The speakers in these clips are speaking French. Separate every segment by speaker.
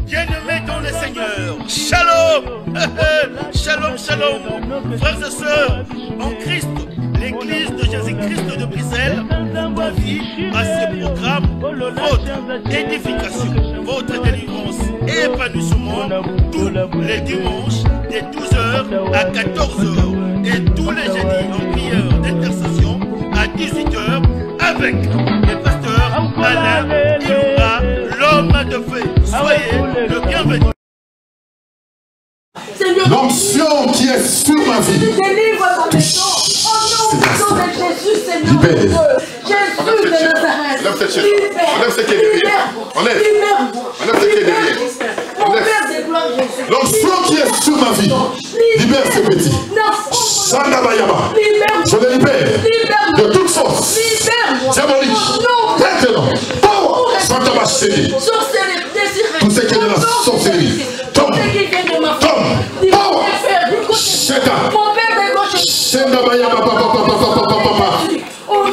Speaker 1: Bien-aimés dans le Seigneur, shalom. Shalom, shalom. Frères et sœurs, en Christ, l'Église de Jésus-Christ de Bruxelles convie à ce programme votre édification, votre délivrance et épanouissement tous les dimanches de 12h à 14h et tous les jeudis en prière d'intercession à 18h avec le pasteur Alain Ilunga, l'homme de feu. Soyez le bienvenu.
Speaker 2: L'onction qui est sur ma vie.
Speaker 3: Délivre ma maison. Au nom de Jésus, Seigneur.
Speaker 2: Libère.
Speaker 3: Jésus de Nazareth.
Speaker 2: Enlève ce qui est derrière. Enlève ce qui est derrière.
Speaker 3: Mon Père de gloire, Jésus.
Speaker 2: L'onction qui est sur ma vie. Libère ces petits. Sandabayama. Je les libère de toute force diabolique. Maintenant. Power. Santabacheli. Tout ce qui est de la sorcellerie. Tombe. Power. Sheta. Sandabayama.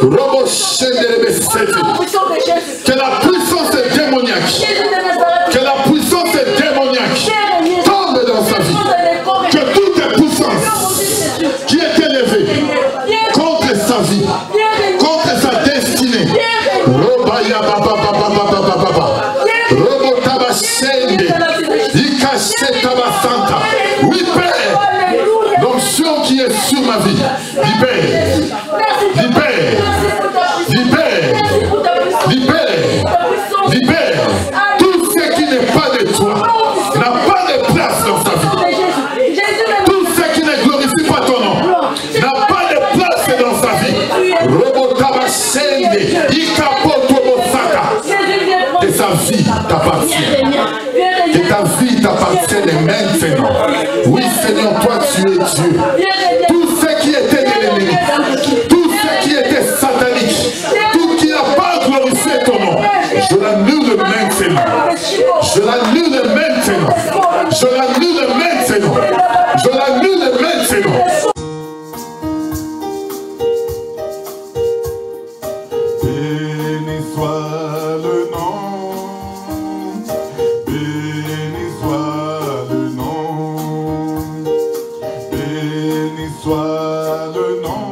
Speaker 2: Robo Shendelebe Seti. Que la puissance est démoniaque. Que la puissance est démoniaque tombe dans sa vie. Que toute puissance qui est élevée contre sa vie, contre sa destinée, Robaya Baba Baba Baba Baba, Robo Tabashende, Ikasheta Basanta. Oui, Père, l'onction qui est sur ma vie, libère, libère, libère, libère, libère. Tout ce qui n'est pas de toi n'a pas de place dans sa vie. Tout ce qui ne glorifie pas ton nom n'a pas de place dans sa vie. Robotabashende, Ikapotomosaka. Et sa vie t'appartient. Et ta vie t'appartient maintenant. Oui, Seigneur, toi tu es Dieu. Tout ce qui était de l'ennemi, tout ce qui était satanique, tout qui n'a pas glorifié ton nom, je l'annule maintenant. Je l'annule maintenant. Je l'annule maintenant. Je l'annule maintenant.
Speaker 4: Béni soit le nom, béni soit le nom, béni soit le nom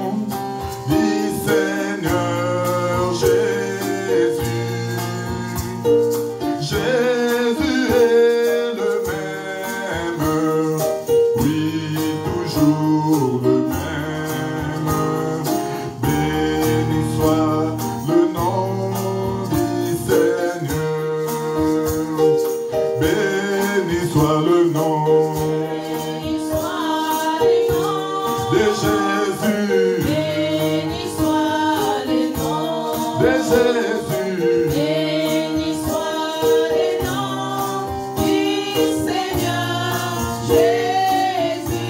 Speaker 4: du Seigneur Jésus. Jésus est le même, oui, toujours le même. Béni soit le nom du Seigneur. Béni soit le nom de Jésus.
Speaker 5: Béni soit le nom
Speaker 4: De Jésus.
Speaker 5: Béni soit le nom du Seigneur Jésus.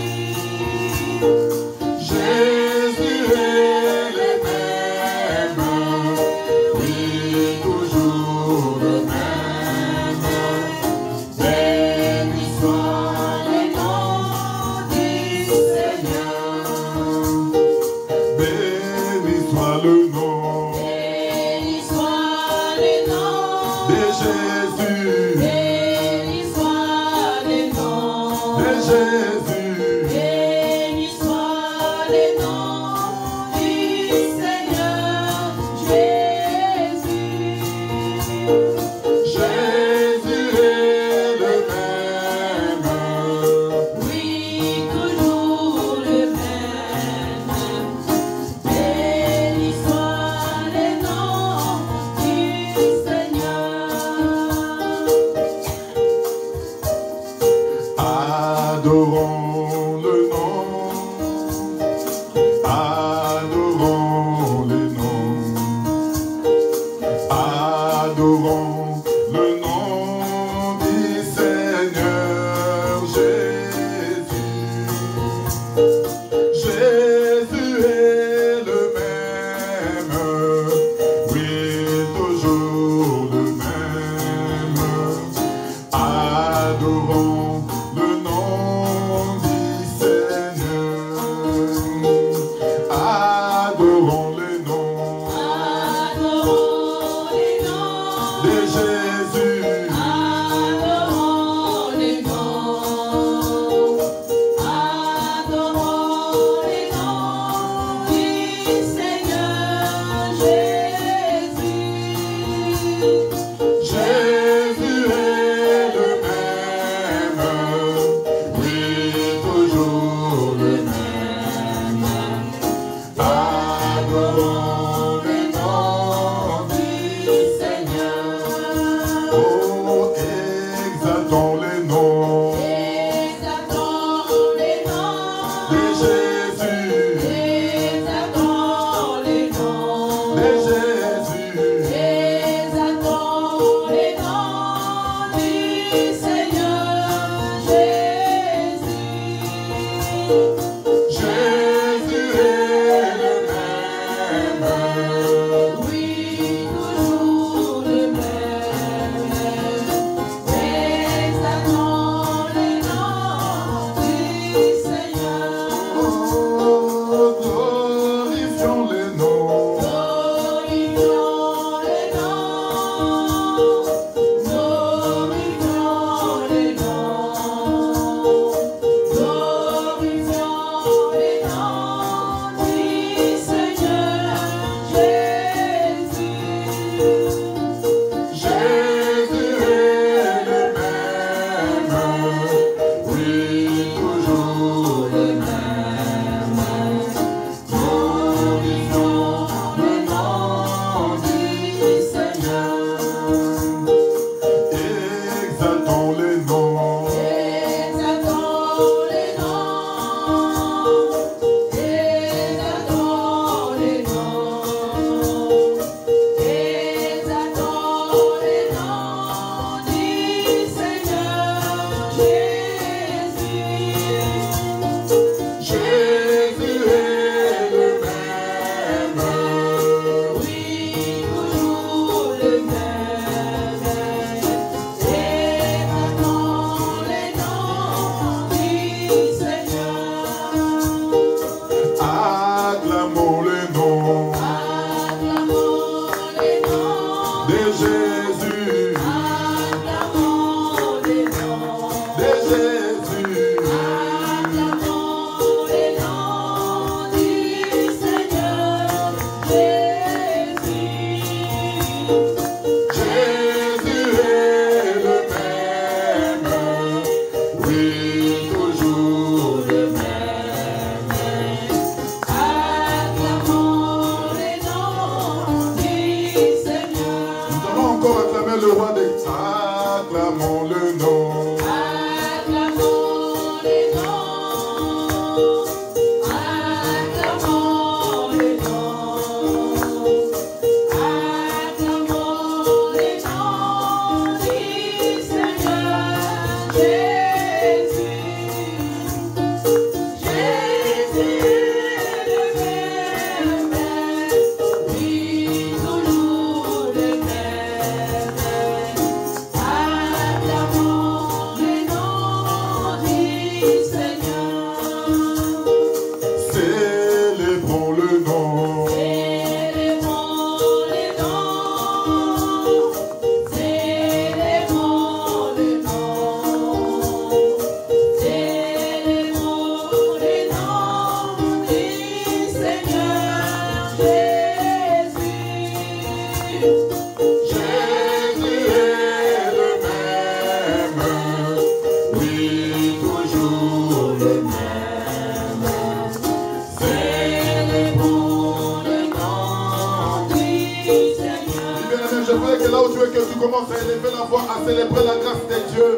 Speaker 4: commence à élever la voix, à célébrer la grâce de Dieu.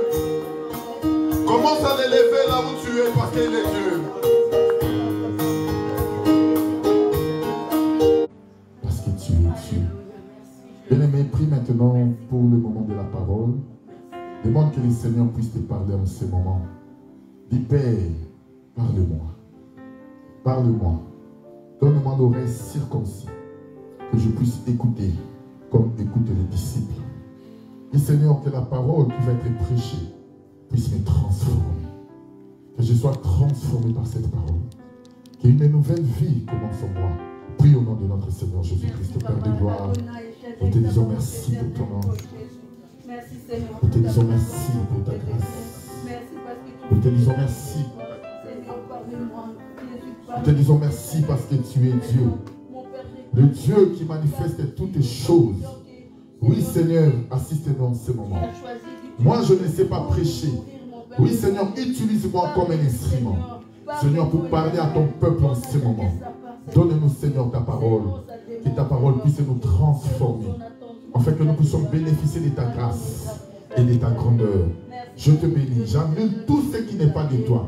Speaker 4: Commence à l'élever là où tu es parce qu'il est Dieu.
Speaker 2: Parce que tu es Dieu. Bien-aimé, prie maintenant pour le moment de la parole. Demande que le Seigneur puisse te parler en ce moment. Dis, Père, parle-moi. Parle-moi. Donne-moi l'oreille circoncis. Que je puisse écouter comme écoutent les disciples. Dis, Seigneur, que la parole qui va être prêchée puisse me transformer. Que je sois transformé par cette parole. Qu'une nouvelle vie commence en moi. Prie au nom de notre Seigneur Jésus-Christ, Père de gloire. Nous te disons merci pour ton nom. Nous te disons merci pour ta grâce. Nous te disons merci. Nous te disons merci parce que tu es Dieu. Le Dieu qui manifeste toutes choses. Oui, Seigneur, assiste-nous en ce moment. Moi, je ne sais pas prêcher. Oui, Seigneur, utilise-moi comme un instrument. Seigneur, pour parler à ton peuple en ce moment. Donne-nous, Seigneur, ta parole. Que ta parole puisse nous transformer. Afin que nous puissions bénéficier de ta grâce et de ta grandeur. Je te bénis. J'annule tout ce qui n'est pas de toi.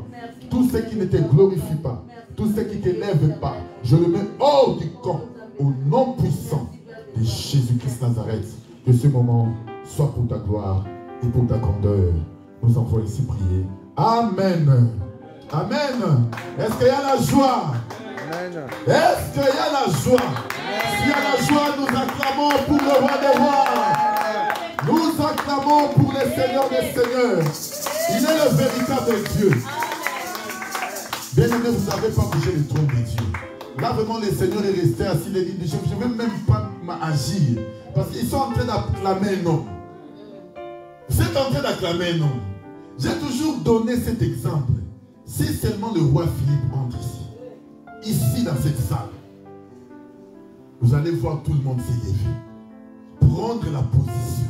Speaker 2: Tout ce qui ne te glorifie pas. Tout ce qui ne t'élève pas. Je le mets hors du camp. Au nom puissant de Jésus-Christ Nazareth. Que ce moment soit pour ta gloire et pour ta grandeur. Nous envoyons ici prier. Amen. Amen. Est-ce qu'il y a la joie? Est-ce qu'il y a la joie? S'il y a la joie, nous acclamons pour le roi des rois. Nous acclamons pour le Seigneur des seigneurs. Il est le véritable Dieu. Bien-aimé, vous n'avez pas bougé le trône de Dieu. Là, vraiment, le Seigneur est resté assis. Il dit, je ne vais même pas agir. Parce qu'ils sont en train d'acclamer un homme. Vous êtes en train d'acclamer un homme. J'ai toujours donné cet exemple. Si seulement le roi Philippe entre ici dans cette salle, vous allez voir tout le monde s'élever, prendre la position.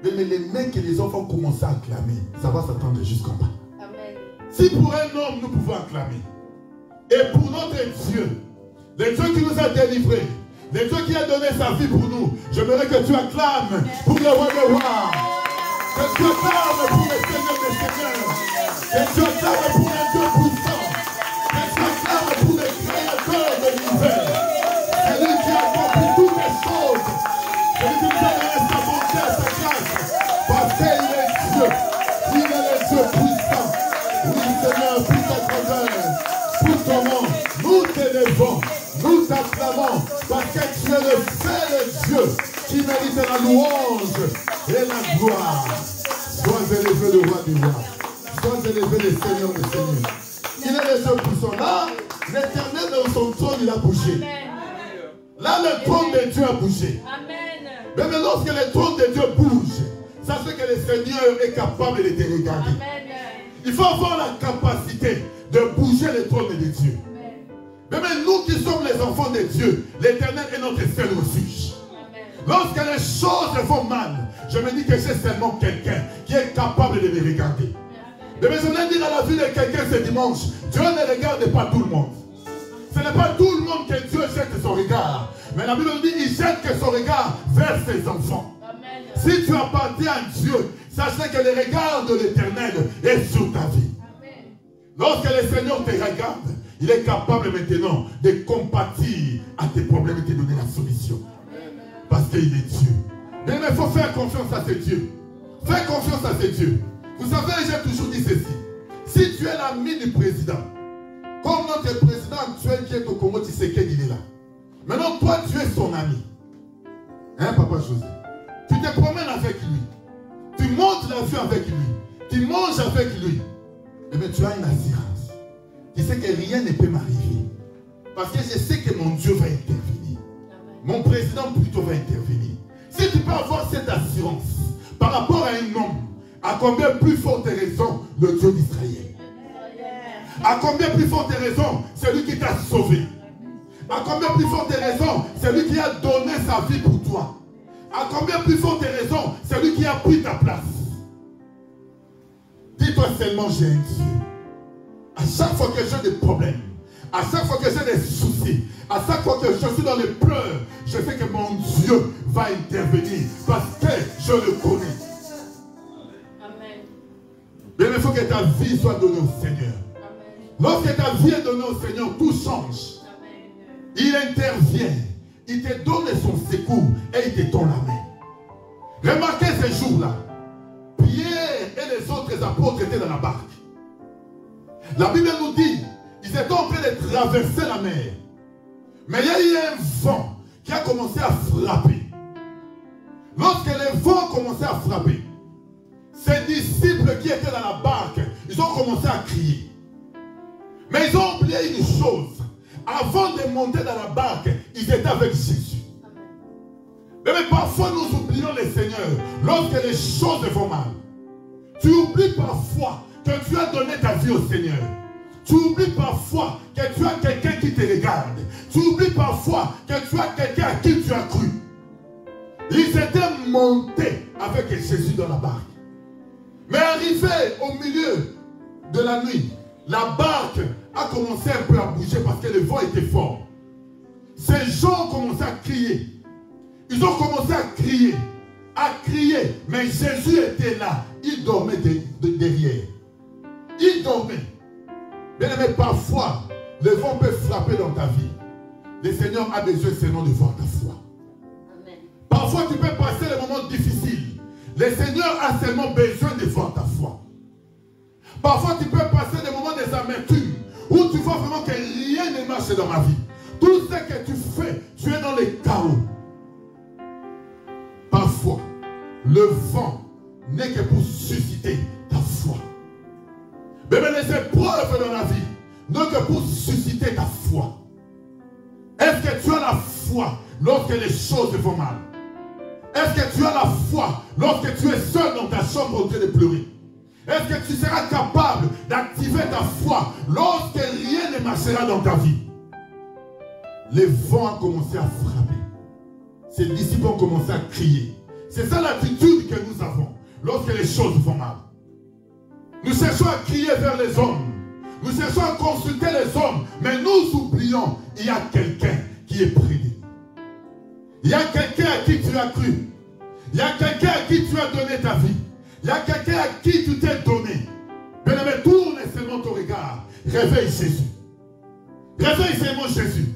Speaker 2: Mais les mecs et les enfants commencent à acclamer. Ça va s'attendre jusqu'en bas. Amen. Si pour un homme nous pouvons acclamer, et pour notre Dieu, le Dieu qui nous a délivrés, le Dieu qui a donné sa vie pour nous, j'aimerais que tu acclames pour le roi des rois. Que tu acclames pour le Seigneur des seigneurs. Que tu acclames pour le Dieu puissant. Que tu acclames pour le créateur de l'univers. C'est lui qui a accompli toutes les choses. C'est lui qui nous a donné sa bonté et sa grâce. Parce qu'il est Dieu. Il est le Dieu puissant. Oui, Seigneur, pour ta grandeur, pour ton nom, nous t'élevons, nous t'acclamons. Parce que tu es le seul Dieu qui mérite la louange et la gloire. Sois élevé le roi des rois. Sois élevé le Seigneur des seigneurs. Il est le Dieu puissant. Là, l'Éternel dans son trône, il a bougé. Là, le trône de Dieu a bougé. Mais lorsque le trône de Dieu bouge, ça fait que le Seigneur est capable de te regarder. Il faut avoir la capacité de bouger le trône de Dieu. Mais nous qui sommes les enfants de Dieu, l'Éternel est notre seul refuge. Lorsque les choses vont mal, je me dis que c'est seulement quelqu'un qui est capable de me regarder. Mais je viens dire à la vie de quelqu'un ce dimanche, Dieu ne regarde pas tout le monde. Ce n'est pas tout le monde que Dieu jette son regard. Mais la Bible dit qu'il jette que son regard vers ses enfants. Amen. Si tu appartiens à Dieu, sachez que le regard de l'Éternel est sur ta vie. Amen. Lorsque le Seigneur te regarde, il est capable maintenant de compatir à tes problèmes et te donner la solution. Amen. Parce qu'il est Dieu. Mais il faut faire confiance à ce Dieu. Fais confiance à ce Dieu. Vous savez, j'ai toujours dit ceci. Si tu es l'ami du président, comme notre président actuel qui est au Congo, tu sais qu'il est là. Maintenant, toi, tu es son ami. Hein, Papa José? Tu te promènes avec lui. Tu montes la vie avec lui. Tu manges avec lui. Eh bien, tu as une assurance. Tu sais que rien ne peut m'arriver. Parce que je sais que mon Dieu va intervenir. Mon président plutôt va intervenir. Si tu peux avoir cette assurance par rapport à un homme, à combien plus forte raison le Dieu d'Israël? À combien plus forte raison celui qui t'a sauvé? À combien plus forte raison celui qui a donné sa vie pour toi? À combien plus forte raison celui qui a pris ta place? Dis-toi seulement, j'ai un Dieu. À chaque fois que j'ai des problèmes, À chaque fois que j'ai des soucis, à chaque fois que je suis dans les pleurs, je sais que mon Dieu va intervenir parce que je le connais.
Speaker 3: Amen.
Speaker 2: Mais il faut que ta vie soit donnée au Seigneur.
Speaker 3: Amen.
Speaker 2: Lorsque ta vie est donnée au Seigneur, tout change.
Speaker 3: Amen.
Speaker 2: Il intervient. Il te donne son secours et il te tend la main. Remarquez ces jours-là. Pierre et les autres apôtres étaient dans la barque. La Bible nous dit, ils étaient en train de traverser la mer. Mais il y a eu un vent qui a commencé à frapper. Lorsque le vent a commencé à frapper, ces disciples qui étaient dans la barque, ils ont commencé à crier. Mais ils ont oublié une chose. Avant de monter dans la barque, ils étaient avec Jésus. Mais parfois nous oublions le Seigneur lorsque les choses vont mal. Tu oublies parfois que tu as donné ta vie au Seigneur. Tu oublies parfois que tu as quelqu'un qui te regarde. Tu oublies parfois que tu as quelqu'un à qui tu as cru. Ils étaient montés avec Jésus dans la barque. Mais arrivé au milieu de la nuit, la barque a commencé un peu à bouger parce que le vent était fort. Ces gens ont commencé à crier. Ils ont commencé à crier, mais Jésus était là. Il dormait derrière. Il dormait. Bien aimé, parfois, le vent peut frapper dans ta vie. Le Seigneur a besoin seulement de voir ta foi.
Speaker 3: Amen.
Speaker 2: Parfois, tu peux passer les moments difficiles. Le Seigneur a seulement besoin de voir ta foi. Parfois, tu peux passer des moments d'amertume où tu vois vraiment que rien ne marche dans ma vie. Tout ce que tu fais, tu es dans le chaos. Parfois, le vent n'est que pour susciter ta foi. Mais les épreuves dans la vie n'est que pour susciter ta foi. Est-ce que tu as la foi lorsque les choses vont mal? Est-ce que tu as la foi lorsque tu es seul dans ta chambre en train de pleurer? Est-ce que tu seras capable d'activer ta foi lorsque rien ne marchera dans ta vie? Les vents ont commencé à frapper. Ces disciples ont commencé à crier. C'est ça l'attitude que nous avons lorsque les choses vont mal. Nous cherchons à crier vers les hommes. Nous cherchons à consulter les hommes. Mais nous oublions, il y a quelqu'un qui est près de nous. Il y a quelqu'un à qui tu as cru. Il y a quelqu'un à qui tu as donné ta vie. Il y a quelqu'un à qui tu t'es donné. Bien-aimé, tourne seulement ton regard. Réveille Jésus. Réveille seulement Jésus.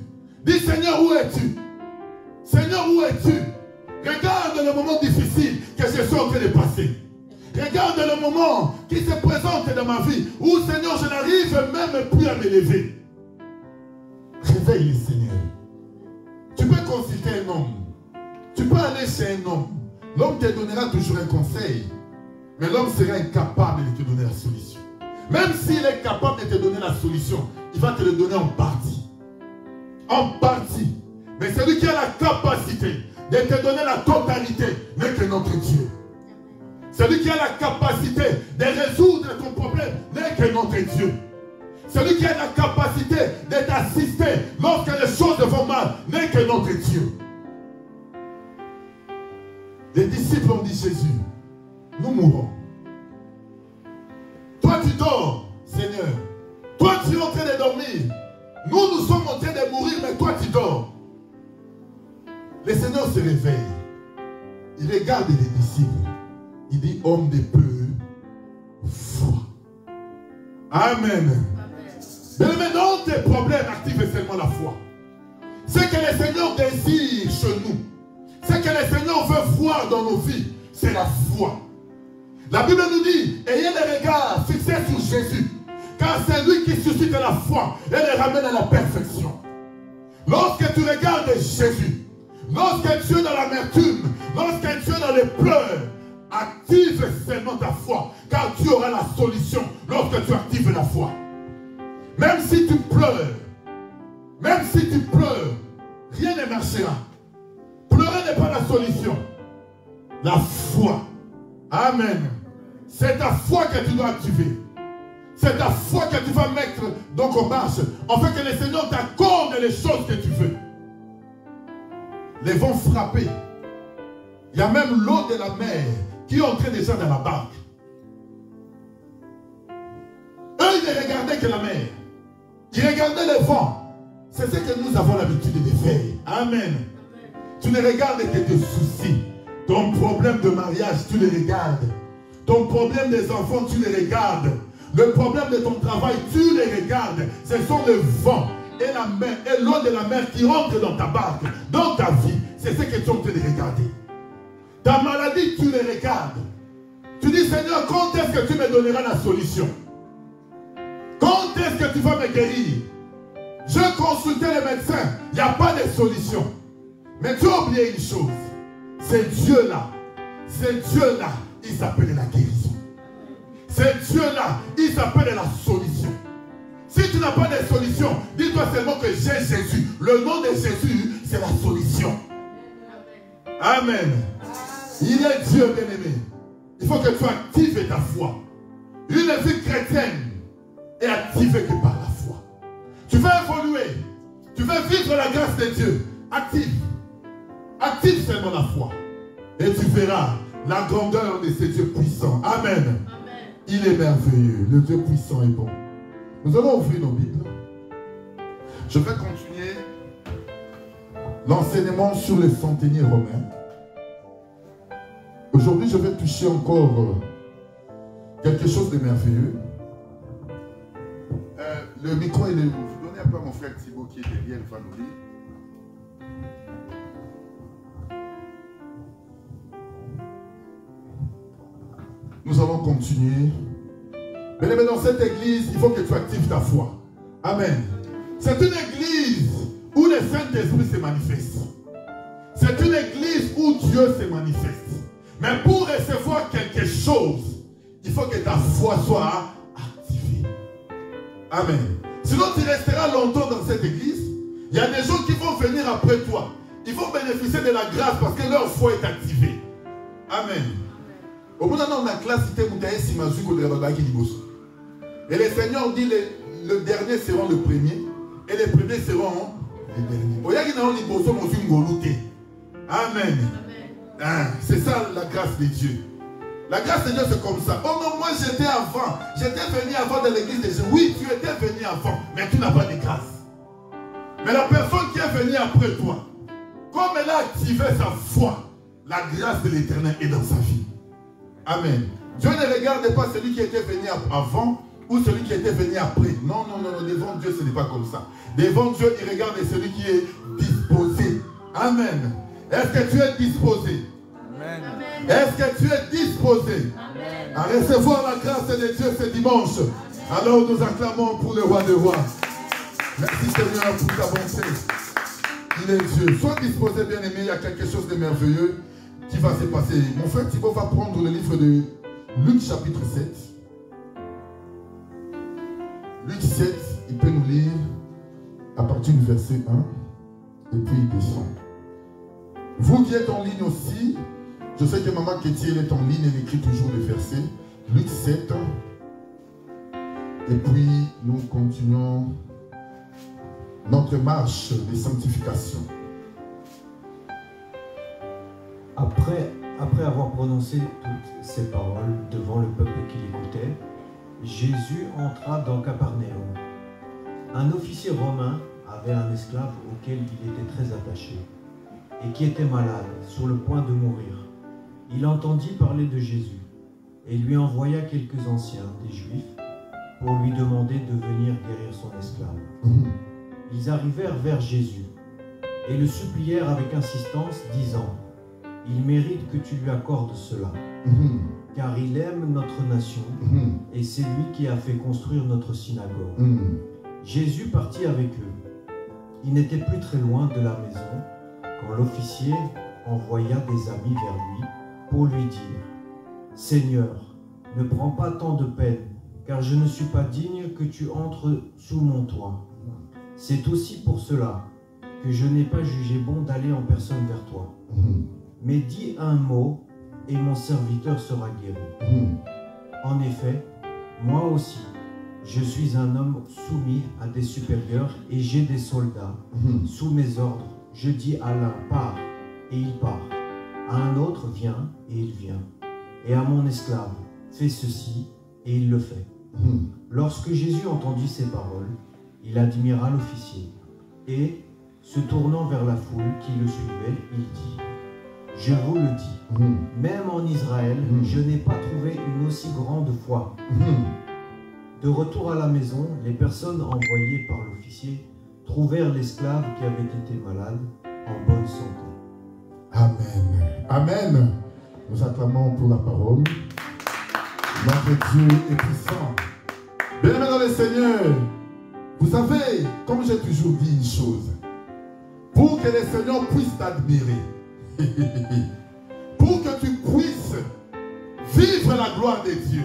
Speaker 2: Dis, Seigneur, où es-tu? Seigneur, où es-tu? Regarde le moment difficile que je suis en train de passer. Regarde le moment qui se présente dans ma vie où, Seigneur, je n'arrive même plus à me lever. Réveille le Seigneur. Tu peux consulter un homme. Tu peux aller chez un homme. L'homme te donnera toujours un conseil. Mais l'homme sera incapable de te donner la solution. Même s'il est capable de te donner la solution, il va te le donner en partie. En partie. Mais celui qui a la capacité de te donner la totalité n'est que notre Dieu. Celui qui a la capacité de résoudre ton problème n'est que notre Dieu. Celui qui a la capacité de t'assister lorsque les choses vont mal n'est que notre Dieu. Les disciples ont dit, Jésus, nous mourrons. Toi tu dors, Seigneur. Toi tu es en train de dormir. Nous sommes en train de mourir, mais toi tu dors. Le Seigneur se réveille. Il regarde les disciples. Il dit, homme de peu foi. Amen. Mais maintenant, tes problèmes activent seulement la foi. Ce que le Seigneur désire chez nous, ce que le Seigneur veut voir dans nos vies, c'est la foi. La Bible nous dit, ayez les regards fixés sur Jésus, car c'est lui qui suscite la foi et les ramène à la perfection. Lorsque tu regardes Jésus, lorsque tu es dans l'amertume, lorsque tu es dans les pleurs, active seulement ta foi, car tu auras la solution lorsque tu actives la foi. Même si tu pleures, rien ne marchera. Pleurer n'est pas la solution. La foi. Amen. C'est ta foi que tu dois activer. C'est ta foi que tu vas mettre donc en marche, afin que le Seigneur t'accorde les choses que tu veux. Les vents frapper. Il y a même l'eau de la mer qui est entrée déjà dans la barque. Eux, ils ne regardaient que la mer. Tu regardais les vents. C'est ce que nous avons l'habitude de faire. Amen. Tu les regardes et tes soucis. Ton problème de mariage, tu les regardes. Ton problème des enfants, tu les regardes. Le problème de ton travail, tu les regardes. Ce sont le vent et la mer et l'eau de la mer qui rentrent dans ta barque, dans ta vie. C'est ce que tu es en train de regarder. Ta maladie, tu les regardes. Tu dis, Seigneur, quand est-ce que tu me donneras la solution? Quand est-ce que tu vas me guérir? Je consultais les médecins, il n'y a pas de solution. Mais tu as oublié une chose. C'est Dieu-là. C'est Dieu-là. Il s'appelle la guérison. C'est Dieu-là. Il s'appelle la solution. Si tu n'as pas de solution, dis-toi seulement que j'ai Jésus. Le nom de Jésus, c'est la solution. Amen. Il est Dieu bien-aimé. Il faut que tu actives ta foi. Une vie chrétienne est activée que par la foi. Tu veux évoluer. Tu veux vivre la grâce de Dieu. Active. Active seulement la foi. Et tu verras la grandeur de ce Dieu puissant. Amen. Amen. Il est merveilleux. Le Dieu puissant est bon. Nous allons ouvrir nos Bibles. Je vais continuer l'enseignement sur les centeniers romains. Aujourd'hui, je vais toucher encore quelque chose de merveilleux. Le micro, il est où? Je donnais un peu à mon frère Thibaut qui est derrière, il va nous lire. Nous allons continuer. Mais dans cette église, il faut que tu actives ta foi. Amen. C'est une église où le Saint-Esprit se manifeste. C'est une église où Dieu se manifeste. Mais pour recevoir quelque chose, il faut que ta foi soit activée. Amen. Sinon, tu resteras longtemps dans cette église. Il y a des gens qui vont venir après toi. Ils vont bénéficier de la grâce parce que leur foi est activée. Amen. Au bout d'un an, la classe, c'était et le Seigneur dit le dernier seront le premier et les premiers seront les derniers. Amen. C'est ça la grâce de Dieu. La grâce de Dieu, c'est comme ça. Oh non, moi j'étais avant. J'étais venu avant de l'église de Dieu. Oui, tu étais venu avant, mais tu n'as pas de grâce. Mais la personne qui est venue après toi, comme elle a activé sa foi, la grâce de l'Éternel est dans sa vie. Amen. Dieu ne regarde pas celui qui était venu avant ou celui qui était venu après. Non, non, non, non. Devant Dieu, ce n'est pas comme ça. Devant Dieu, il regarde celui qui est disposé. Amen. Est-ce que tu es disposé? Amen. Est-ce que tu es disposé? Amen. À recevoir la grâce de Dieu ce dimanche? Alors nous acclamons pour le roi des rois. Merci Seigneur pour ta bonté. Il est Dieu. Sois disposé, bien-aimé. Il y a quelque chose de merveilleux qui va se passer. Mon frère Thibaut va prendre le livre de Luc chapitre 7. Luc 7, il peut nous lire à partir du verset 1 et puis il descend. Vous qui êtes en ligne aussi, je sais que Maman Kéti est en ligne, elle écrit toujours les versets. Luc 7. Et puis nous continuons notre marche de sanctification.
Speaker 6: Après avoir prononcé toutes ces paroles devant le peuple qui l'écoutait, Jésus entra dans Capernaum. Un officier romain avait un esclave auquel il était très attaché et qui était malade, sur le point de mourir. Il entendit parler de Jésus et lui envoya quelques anciens des Juifs pour lui demander de venir guérir son esclave. Ils arrivèrent vers Jésus et le supplièrent avec insistance, disant: il mérite que tu lui accordes cela, car il aime notre nation et c'est lui qui a fait construire notre synagogue. Jésus partit avec eux. Il n'était plus très loin de la maison quand l'officier envoya des amis vers lui pour lui dire: Seigneur, ne prends pas tant de peine, car je ne suis pas digne que tu entres sous mon toit. C'est aussi pour cela que je n'ai pas jugé bon d'aller en personne vers toi. Mais dis un mot et mon serviteur sera guéri. En effet, moi aussi, je suis un homme soumis à des supérieurs et j'ai des soldats sous mes ordres. Je dis à l'un, pars, et il part. À un autre, viens, et il vient. Et à mon esclave, fais ceci, et il le fait. Lorsque Jésus entendit ces paroles, Il admira l'officier et, se tournant vers la foule qui le suivait, il dit: je vous le dis, même en Israël, je n'ai pas trouvé une aussi grande foi. De retour à la maison, les personnes envoyées par l'officier trouvèrent l'esclave qui avait été malade en bonne santé.
Speaker 2: Amen. Amen. Nous acclamons pour la parole. Notre Dieu est puissant. Bien-aimés dans le Seigneur, vous savez, comme j'ai toujours dit une chose, pour que le Seigneur puisse t'admirer, pour que tu puisses vivre la gloire de Dieu,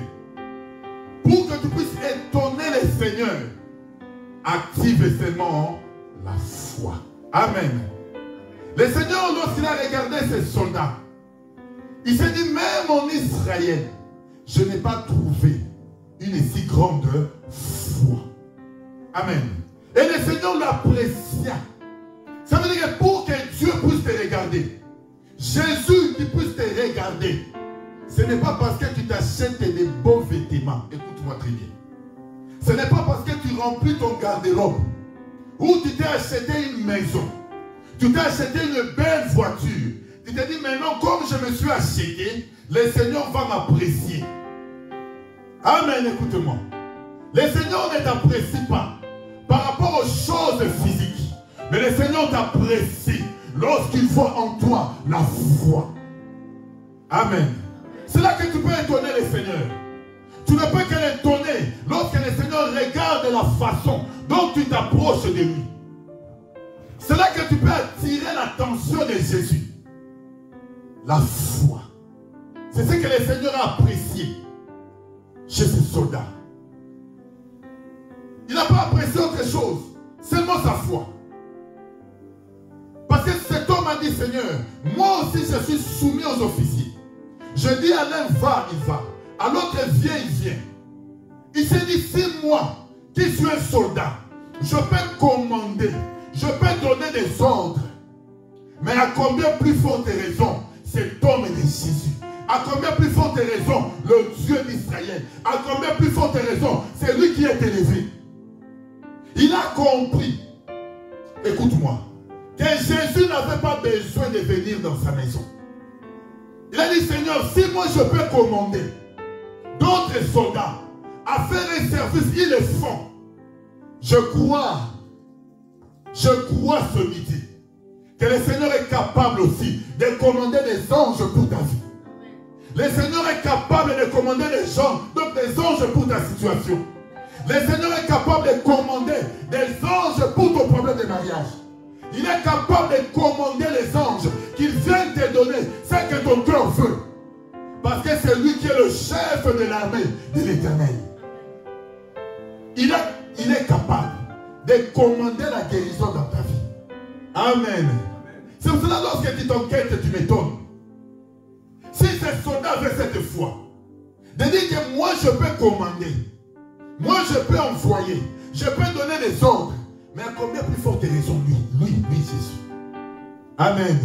Speaker 2: pour que tu puisses étonner le Seigneur, active seulement la foi. Amen. Le Seigneur, lorsqu'il a regardé ses soldats, il s'est dit, même en Israël, je n'ai pas trouvé une si grande foi. Amen. Et le Seigneur l'apprécia. Ça veut dire que pour que Dieu puisse te regarder, Jésus qui puisse te regarder, ce n'est pas parce que tu t'achètes des beaux vêtements. Écoute-moi très bien. Ce n'est pas parce que tu remplis ton garde-robe ou tu t'es acheté une maison, tu t'es acheté une belle voiture. Tu te dis maintenant, comme je me suis acheté, le Seigneur va m'apprécier. Amen, écoute-moi. Le Seigneur ne t'apprécie pas par rapport aux choses physiques, mais le Seigneur t'apprécie lorsqu'il voit en toi la foi. Amen. C'est là que tu peux étonner le Seigneur. Tu ne peux que l'étonner lorsque le Seigneur regarde la façon dont tu t'approches de lui. C'est là que tu peux attirer l'attention de Jésus. La foi. C'est ce que le Seigneur a apprécié chez ses soldats. Il n'a pas apprécié autre chose, seulement sa foi. Parce que cet homme a dit, Seigneur, moi aussi je suis soumis aux officiers. Je dis à l'un, va, il va. À l'autre, viens, il vient. Il s'est dit, si moi, qui suis un soldat, je peux commander, je peux donner des ordres. Mais à combien plus forte raison, cet homme est de Jésus? À combien plus forte raison, le Dieu d'Israël? À combien plus forte raison, c'est lui qui est élevé? Il a compris, écoute-moi, que Jésus n'avait pas besoin de venir dans sa maison. Il a dit, Seigneur, si moi je peux commander d'autres soldats à faire un service, ils le font. Je crois ce midi que le Seigneur est capable aussi de commander des anges pour ta vie. Le Seigneur est capable de commander des gens, donc des anges pour ta situation. Le Seigneur est capable de commander des anges pour ton problème de mariage. Il est capable de commander les anges qu'ils viennent te donner ce que ton cœur veut. Parce que c'est lui qui est le chef de l'armée de l'Éternel. Il est capable de commander la guérison dans ta vie. Amen. C'est pour cela lorsque tu t'enquêtes, tu m'étonnes. Si ces soldats avaient cette foi, de dire que moi je peux commander, moi je peux envoyer, je peux donner des ordres, mais à combien plus forte raison lui Jésus. Amen.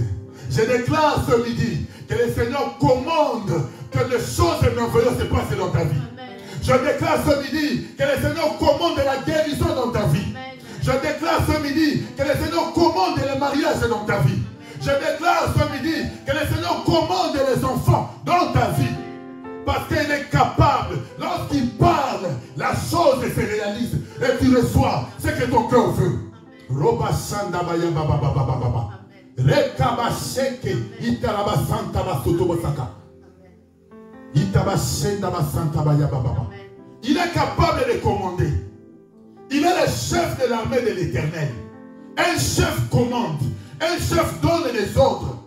Speaker 2: Je déclare ce midi que le Seigneur commande que les choses merveilleuses se passent dans ta vie. Amen. Je déclare ce midi que le Seigneur commande la guérison dans ta vie. Amen. Je déclare ce midi que le Seigneur commande le mariage dans ta vie. Je déclare ce midi que le Seigneur commande les enfants dans ta vie. Parce qu'il est capable, lorsqu'il parle, la chose se réalise et tu reçois ce que ton cœur veut. Il est capable de commander. Il est le chef de l'armée de l'Éternel. Un chef commande. Un chef donne les ordres.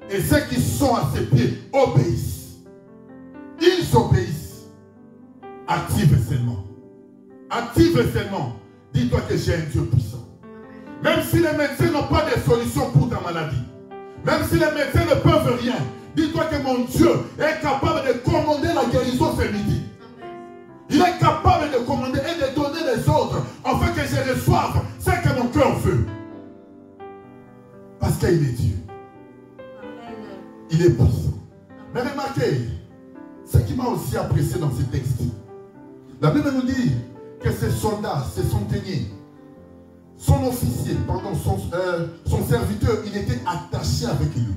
Speaker 2: Et ceux qui sont à ses pieds obéissent. Ils obéissent. Active seulement. Active seulement. Dis-toi que j'ai un Dieu puissant. Même si les médecins n'ont pas de solution pour ta maladie. Même si les médecins ne peuvent rien. Dis-toi que mon Dieu est capable de commander la guérison ce midi. Il est capable de commander et de donner des ordres afin que je reçoive ce que mon cœur veut. Parce qu'il est Dieu. Il est puissant. Mais remarquez, ce qui m'a aussi apprécié dans ce texte, la Bible nous dit que ces soldats, ces centeniers,
Speaker 4: son officier, pardon, son serviteur, il était attaché avec lui.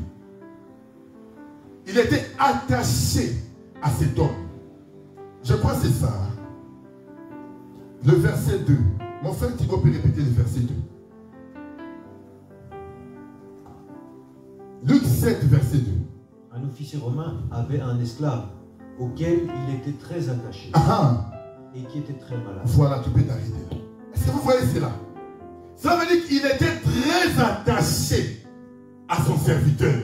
Speaker 4: Il était attaché à cet homme. Je crois que c'est ça. Le verset 2. Mon frère Thibaut peut répéter le verset 2. Luc 7, verset 2.
Speaker 6: Un officier romain avait un esclave auquel il était très attaché et qui était très malade.
Speaker 4: Voilà, tu peux t'arrêter là. Est-ce que vous voyez cela? Ça veut dire qu'il était très attaché à son serviteur.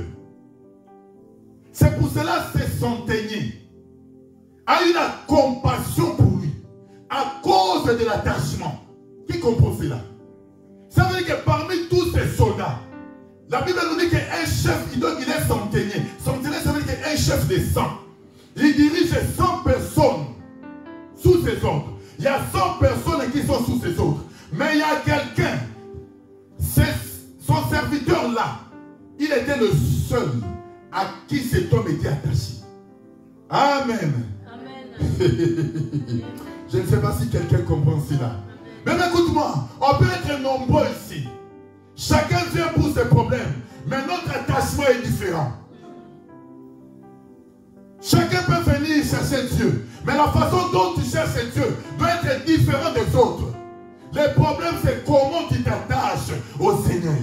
Speaker 4: C'est pour cela que ces centeniers a eu la compassion pour lui à cause de l'attachement. Qui comprend cela? Ça veut dire que parmi tous ces soldats, la Bible nous dit qu'un chef, il est centenier. Centenier, ça veut dire qu'un chef de 100. Il dirige 100 personnes sous ses ordres. Il y a 100 personnes qui sont sous ses ordres. Mais il y a quelqu'un, son serviteur là, il était le seul à qui cet homme était attaché. Amen. Amen. Je ne sais pas si quelqu'un comprend cela. Mais écoute-moi, on peut être nombreux ici. Chacun vient pour ses problèmes, mais notre attachement est différent. Chacun peut venir chercher Dieu, mais la façon dont tu cherches Dieu doit être différente des autres. Le problème, c'est comment tu t'attaches au Seigneur.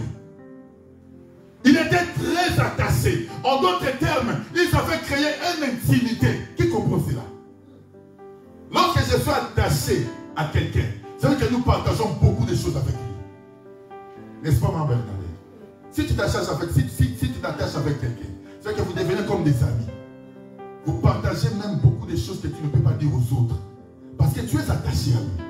Speaker 4: Il était très attaché. En d'autres termes, il savait créer une intimité. Qui comprend cela? Lorsque je suis attaché à quelqu'un, c'est vrai que nous partageons beaucoup de choses avec lui. N'est-ce pas, ma belle? Si tu t'attaches avec quelqu'un, c'est que vous devenez comme des amis. Vous partagez même beaucoup de choses que tu ne peux pas dire aux autres. Parce que tu es attaché à lui.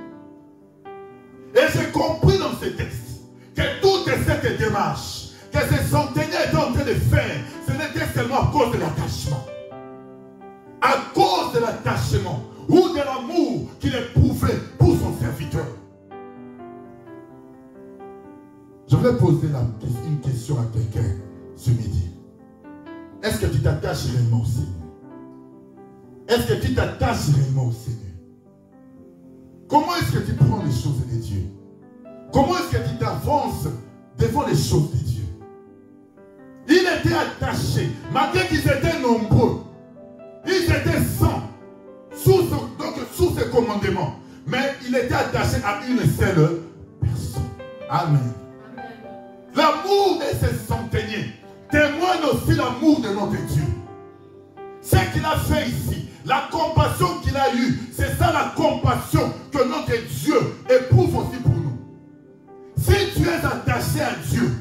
Speaker 4: Et j'ai compris dans ce texte que toute cette démarche que ces centeniers étaient en train de faire, ce n'était seulement à cause de l'attachement. À cause de l'attachement ou de l'amour qu'il éprouvait pour son serviteur. Je voulais poser une question à quelqu'un ce midi. Est-ce que tu t'attaches réellement au Seigneur? Est-ce que tu t'attaches réellement au Seigneur? Comment est-ce que tu prends les choses de Dieu? Comment est-ce que tu t'avances devant les choses de Dieu? Il était attaché, malgré qu'ils étaient nombreux. Ils étaient 100 sous ses commandements. Mais il était attaché à une seule personne. Amen. L'amour de ces centeniers témoigne aussi l'amour de notre Dieu. Ce qu'il a fait ici, la compassion qu'il a eue, c'est ça la compassion que notre Dieu éprouve aussi pour nous. Si tu es attaché à Dieu,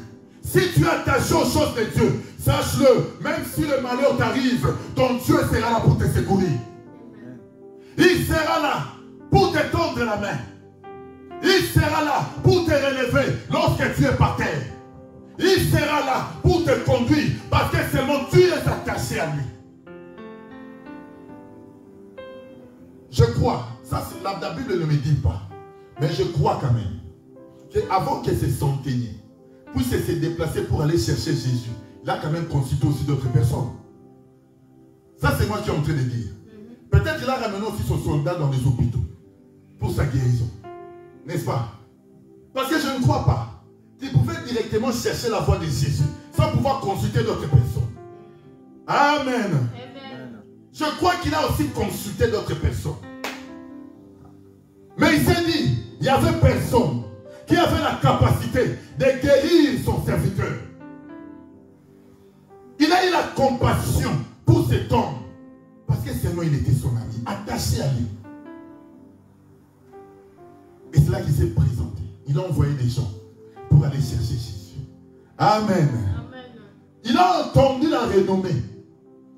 Speaker 4: si tu es attaché aux choses de Dieu, sache-le, même si le malheur t'arrive, ton Dieu sera là pour te secourir. Il sera là pour te tendre la main. Il sera là pour te relever lorsque tu es par terre. Il sera là pour te conduire parce que seulement tu es attaché à lui. Je crois, ça la Bible ne me dit pas, mais je crois quand même qu'avant que ces centeniers puissent se déplacer pour aller chercher Jésus, il a quand même consulté aussi d'autres personnes. Ça c'est moi qui suis en train de dire. Peut-être qu'il a ramené aussi son soldat dans les hôpitaux pour sa guérison. N'est-ce pas? Parce que je ne crois pas qu'il pouvait directement chercher la voix de Jésus sans pouvoir consulter d'autres personnes. Amen. Amen. Je crois qu'il a aussi consulté d'autres personnes. Mais il s'est dit, il y avait personne qui avait la capacité de guérir son serviteur. Il a eu la compassion pour cet homme. Parce que seulement il était son ami, attaché à lui. Et c'est là qu'il s'est présenté. Il a envoyé des gens pour aller chercher Jésus. Amen. Amen. Il a entendu la renommée.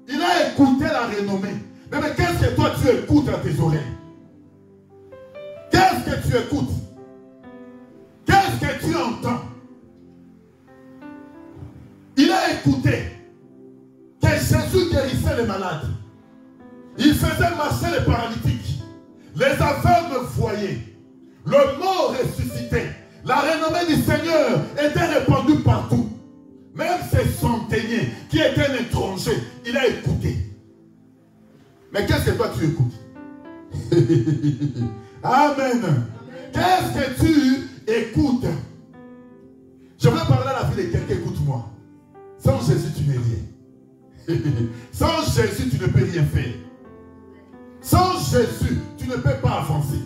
Speaker 4: Il a écouté la renommée. Mais qu'est-ce que toi tu écoutes à tes oreilles? Qu'est-ce que tu écoutes? Qu'est-ce que tu entends? Il a écouté que Jésus guérissait les malades. Il faisait marcher les paralytiques. Les aveugles voyaient. Le mort ressuscité. La renommée du Seigneur était répandue partout. Même ces centeniers qui étaient un étranger, il a écouté. Mais qu'est-ce que toi tu écoutes? Amen. Qu'est-ce que tu écoutes? Sans Jésus, tu ne peux rien faire. Sans Jésus, tu ne peux pas avancer.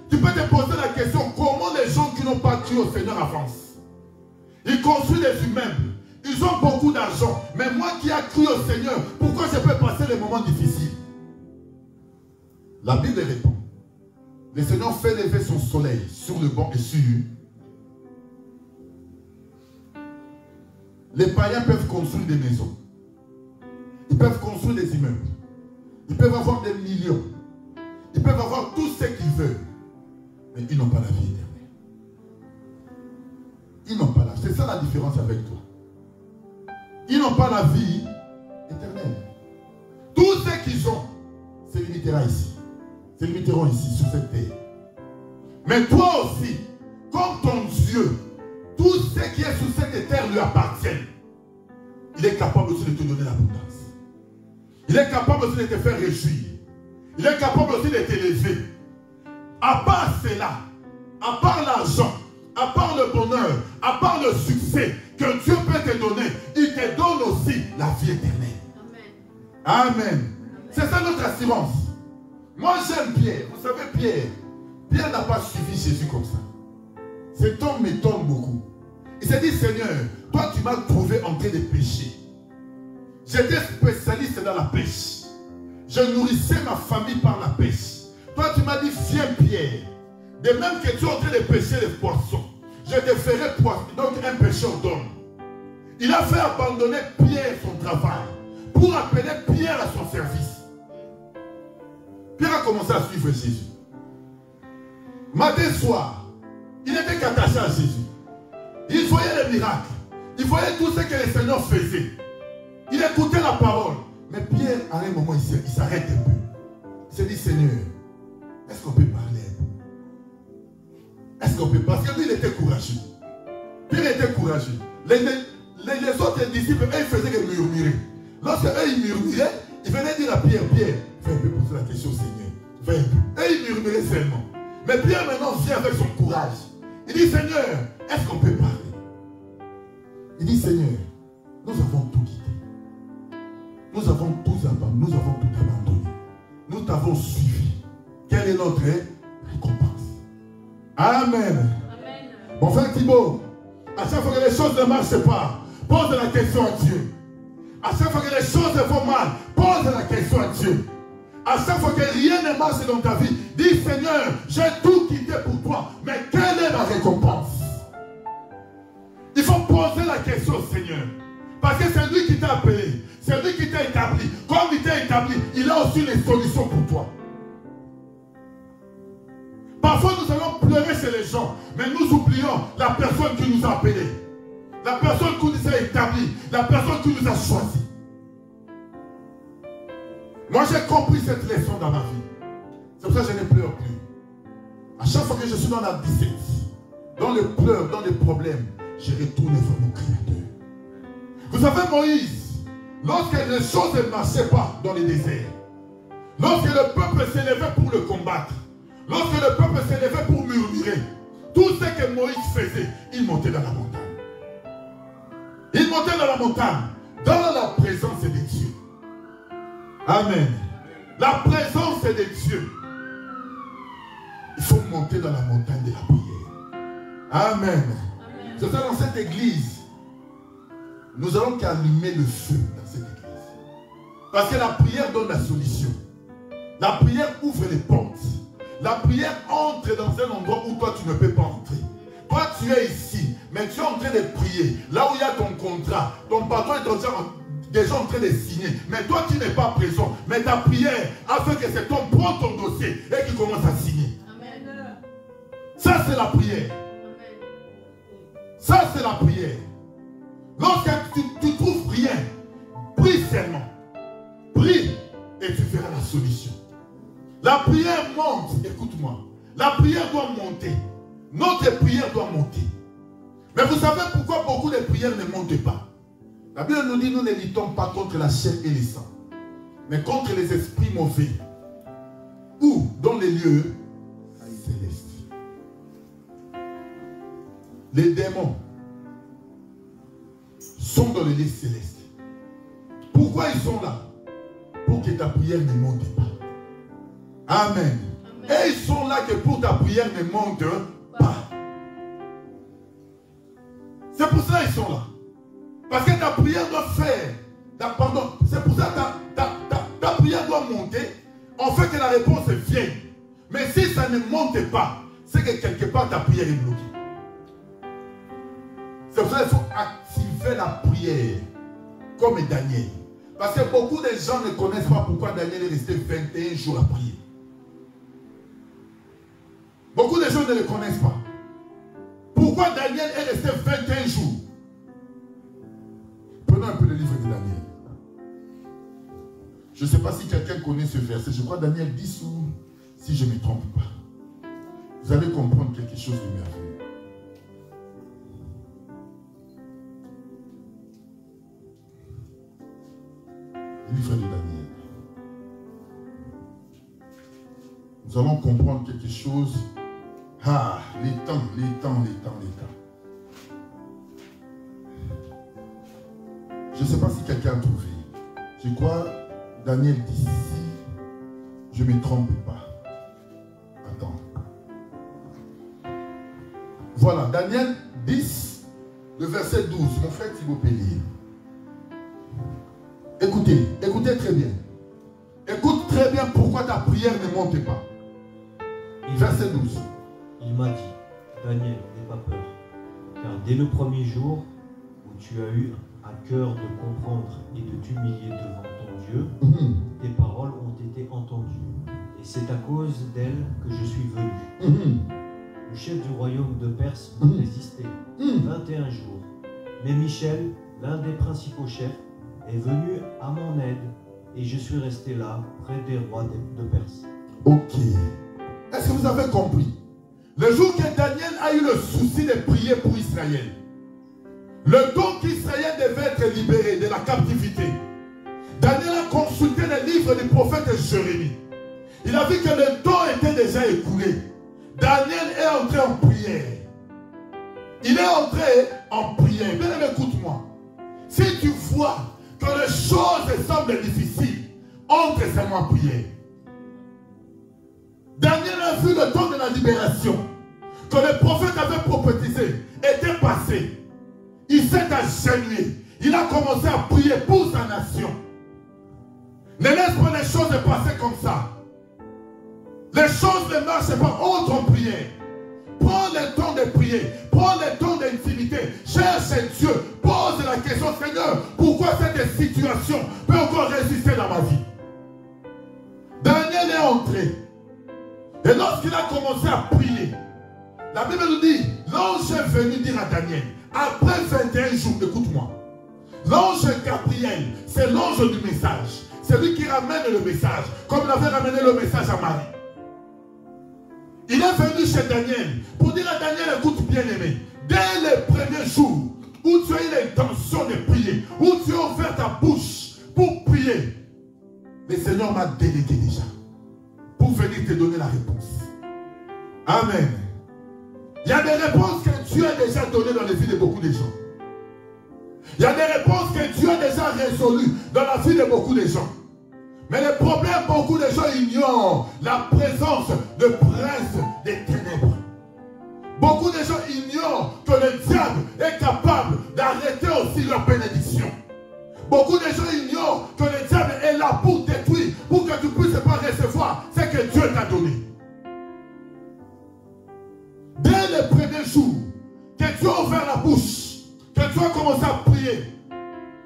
Speaker 4: Tu peux te poser la question, comment les gens qui n'ont pas cru au Seigneur avancent? Ils construisent des immeubles. Ils ont beaucoup d'argent. Mais moi qui ai cru au Seigneur, pourquoi je peux passer les moments difficiles? La Bible répond. Le Seigneur fait lever son soleil sur le banc et sur eux. Les païens peuvent construire des maisons. Ils peuvent construire des immeubles. Ils peuvent avoir des millions. Ils peuvent avoir tout ce qu'ils veulent. Mais ils n'ont pas la vie éternelle. Ils n'ont pas la vie. C'est ça la différence avec toi. Ils n'ont pas la vie éternelle. Tout ce qu'ils ont se limitera ici. Se limiteront ici, sur cette terre. Mais toi aussi, comme ton Dieu, tout ce qui est sur cette terre lui appartient. Il est capable aussi de te donner l'abondance. Il est capable aussi de te faire réjouir. Il est capable aussi de t'élever. À part cela, à part l'argent, à part le bonheur, à part le succès que Dieu peut te donner, il te donne aussi la vie éternelle. Amen. Amen. C'est ça notre assurance. Moi j'aime Pierre. Vous savez Pierre n'a pas suivi Jésus comme ça. Cet homme m'étonne beaucoup. Il s'est dit, Seigneur, toi tu m'as trouvé en train de pécher. J'étais spécialiste dans la pêche. Je nourrissais ma famille par la pêche. Toi tu m'as dit, viens Pierre. De même que tu es en train de pêcher les poissons, je te ferai donc un pêcheur d'hommes. Il a fait abandonner Pierre son travail pour appeler Pierre à son service. Pierre a commencé à suivre Jésus. Matin soir, il était qu'attaché à Jésus. Il voyait les miracles. Il voyait tout ce que le Seigneur faisait. Il écoutait la parole. Mais Pierre, à un moment, il s'arrête un peu. Il s'est dit, Seigneur, est-ce qu'on peut parler un peu? Est-ce qu'on peut? Parce que lui, il était courageux. Pierre était courageux. Les autres disciples, eux, ils faisaient que murmurer. Lorsque eux, ils murmuraient, ils venaient dire à Pierre, Pierre, fais un peu poser la question au Seigneur. Fais un peu. Et ils murmuraient seulement. Mais Pierre maintenant vient avec son courage. Il dit, Seigneur, est-ce qu'on peut parler? Il dit, Seigneur, nous avons tout quitté. Nous avons tout abandonné. Nous t'avons suivi. Quelle est notre récompense? Amen. Amen. Mon frère Thibault, à chaque fois que les choses ne marchent pas, pose la question à Dieu. À chaque fois que les choses vont mal, pose la question à Dieu. À chaque fois que rien ne marche dans ta vie, dis, Seigneur, j'ai tout quitté pour toi, mais quelle est la récompense? Il faut poser la question au Seigneur. Parce que c'est lui qui t'a appelé, c'est lui qui t'a établi. Comme il t'a établi, il a aussi les solutions pour toi. Parfois nous allons pleurer chez les gens, mais nous oublions la personne qui nous a appelés. La personne qui nous a établis, la personne qui nous a choisis. Moi j'ai compris cette leçon dans ma vie. C'est pour ça que je ne pleure plus. À chaque fois que je suis dans la disette, dans les pleurs, dans les problèmes, je retourne vers mon Créateur. Vous savez Moïse, lorsque les choses ne marchaient pas dans les déserts, lorsque le peuple s'élevait pour le combattre, lorsque le peuple s'élevait pour murmurer, tout ce que Moïse faisait, il montait dans la montagne. Il montait dans la montagne, dans la présence de Dieu. Amen. La présence de Dieu. Il faut monter dans la montagne de la prière. Amen. C'est ça dans cette église. Nous allons qu'allumer le feu dans cette église. Parce que la prière donne la solution. La prière ouvre les portes. La prière entre dans un endroit où toi tu ne peux pas entrer. Toi tu es ici, mais tu es en train de prier. Là où il y a ton contrat, ton patron est déjà en train de signer. Mais toi tu n'es pas présent. Mais ta prière a fait que cet homme prend ton dossier et qu'il commence à signer. Amen. Ça c'est la prière. Ça c'est la prière. Lorsque tu trouves rien, prie seulement. Prie et tu verras la solution. La prière monte, écoute-moi. La prière doit monter. Notre prière doit monter. Mais vous savez pourquoi beaucoup de prières ne montent pas? La Bible nous dit, nous ne luttons pas contre la chair et le sang, mais contre les esprits mauvais. Ou dans les lieux célestes. Les démons sont dans les lieux célestes. Pourquoi Pourquoi ils sont là? Pour que ta prière ne monte pas. Amen. Et ils sont là que pour ta prière ne monte pas. C'est pour ça qu'ils sont là. Parce que ta prière doit faire. C'est pour ça que ta prière doit monter. En fait que la réponse vienne. Mais si ça ne monte pas, c'est que quelque part ta prière est bloquée. C'est pour ça qu'il faut activer la prière. Comme Daniel. Parce que beaucoup de gens ne connaissent pas pourquoi Daniel est resté 21 jours à prier. Beaucoup de gens ne le connaissent pas. Pourquoi Daniel est resté 21 jours? Prenons un peu le livre de Daniel. Je ne sais pas si quelqu'un connaît ce verset. Je crois Daniel 10 ou si je ne me trompe pas. Vous allez comprendre quelque chose de merveilleux. Le livre de Daniel. Nous allons comprendre quelque chose. Ah, les temps. Je ne sais pas si quelqu'un a trouvé. Je crois Daniel dit si je ne me trompe pas. Attends. Voilà, Daniel 10, le verset 12. Mon frère Thibaut peut lire. Écoutez très bien. Écoute très bien pourquoi ta prière ne monte pas. Verset 12.
Speaker 6: Il m'a dit, Daniel, n'aie pas peur, car dès le premier jour où tu as eu à cœur de comprendre et de t'humilier devant ton Dieu, tes paroles ont été entendues, et c'est à cause d'elles que je suis venu. Le chef du royaume de Perse m'a résisté 21 jours, mais Michel, l'un des principaux chefs, est venu à mon aide, et je suis resté là, près des rois de Perse.
Speaker 4: Ok. Est-ce que vous avez compris? Le jour que Daniel a eu le souci de prier pour Israël, le temps qu'Israël devait être libéré de la captivité, Daniel a consulté les livres du prophète Jérémie. Il a vu que le temps était déjà écoulé. Daniel est entré en prière. Il est entré en prière. Bien aimé, écoute-moi. Si tu vois que les choses semblent difficiles, entre seulement en prière. Daniel a vu le temps de la libération que le prophète avait prophétisé était passé. Il s'est agenouillé. Il a commencé à prier pour sa nation. Ne laisse pas les choses passer comme ça. Les choses ne marchent pas autre en prière. Prends le temps de prier. Prends le temps d'intimité. Cherche Dieu. Pose la question, Seigneur, pourquoi cette situation peut encore résister dans ma vie? Daniel est entré. Et lorsqu'il a commencé à prier, la Bible nous dit, l'ange est venu dire à Daniel, après 21 jours, écoute-moi, l'ange Gabriel, c'est l'ange du message. C'est lui qui ramène le message, comme il avait ramené le message à Marie. Il est venu chez Daniel pour dire à Daniel, écoute bien aimé, dès les premiers jours où tu as eu l'intention de prier, où tu as ouvert ta bouche pour prier, le Seigneur m'a délégué déjà pour venir te donner la réponse. Amen. Il y a des réponses que Dieu a déjà données dans les vies de beaucoup de gens. Il y a des réponses que Dieu a déjà résolues dans la vie de beaucoup de gens. Mais le problème, beaucoup de gens ignorent la présence de prince des ténèbres. Beaucoup de gens ignorent que le diable est capable d'arrêter aussi leur bénédiction. Beaucoup de gens ignorent que le diable est là pour détruire, pour que tu ne puisses pas recevoir ce que Dieu t'a donné. Dès le premier jour que tu as ouvert la bouche, que tu as commencé à prier,